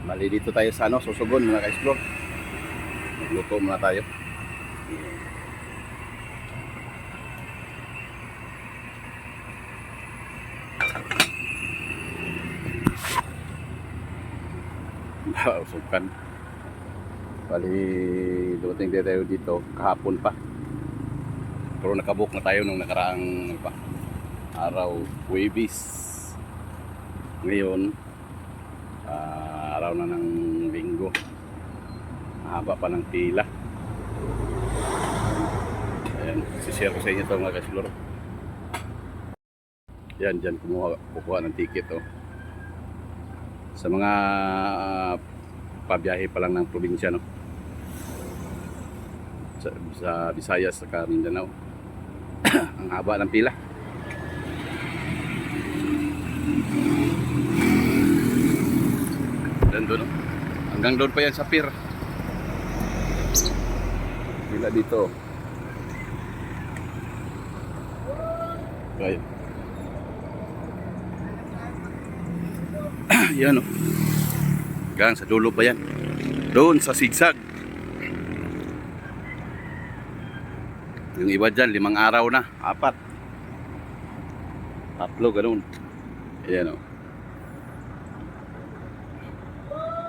Mali dito tayo sa Susugon mga ka-explore. Magluto muna tayo. Usukan. Bali, dumating tayo dito kahapon pa. Pero nakabook na tayo nung nakaraang araw, Huwebes. Ngayon, araw na ng Linggo. Mahaba pa ng pila. Ayan, sishare ko sa inyo ito mga ka-explore. Yan, dyan kukuha ng ticket. Oh. Sa mga pabiyahe pa lang ng probinsya, no? Sa Visayas, sa Mindanao. Ang haba ng pila. Doon, no? Hanggang doon pa yan sa pier. Pila dito. Okay. Yan, no? Hanggang sa dulo pa yan. Doon sa sigsag. Yung iba dyan, 5 araw na, 4, 3, ganun. Ayan, o.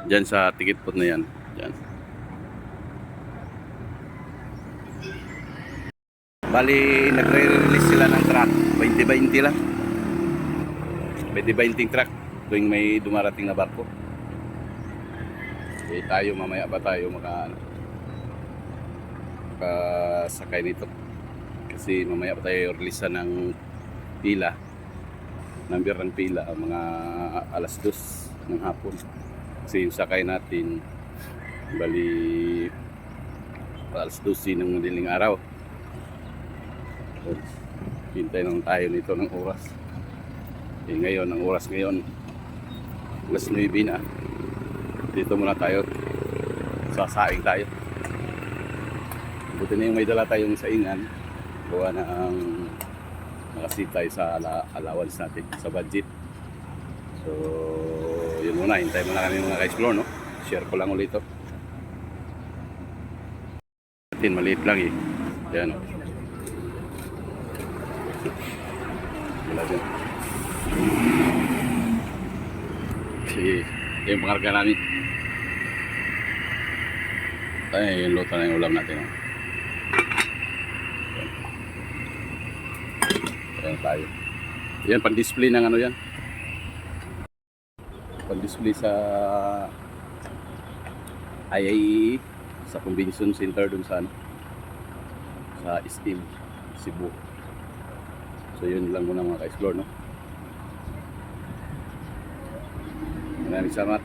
Dyan sa ticket pot na yan. Dyan. Bali, nagre-release sila ng truck. 20-20 lang. 20-20 truck. Tuwing may dumarating na barko. Okay, tayo, mamaya ba tayo makasakay nito? Kasi mamaya pa tayo release ng pila, number ng pila, mga alas 2 ng hapon. Kasi yung sakay natin, bali alas 12 ng madaling araw. So, hintay lang tayo nito ng oras. Ngayon, ang oras ngayon, alas 9 na. Dito muna tayo, sasaing tayo. Buti na yung may dala tayong saingan. Gawa na ang makasitay sa allowance natin, sa budget. So, yun muna. Hintay muna kami mga ka-explore, no? Share ko lang ulit ito. Maliit lang eh. Yan, no? Wala dyan. Yung pangarga namin. Ay, yung luto na yung ulam natin, no? Ayan tayo. Yan, pan-display ng ano yan. Pan-display sa IAE, sa convention center dun sa sa SM, Cebu. So yun lang muna mga ka-explore, no? Maraming salamat.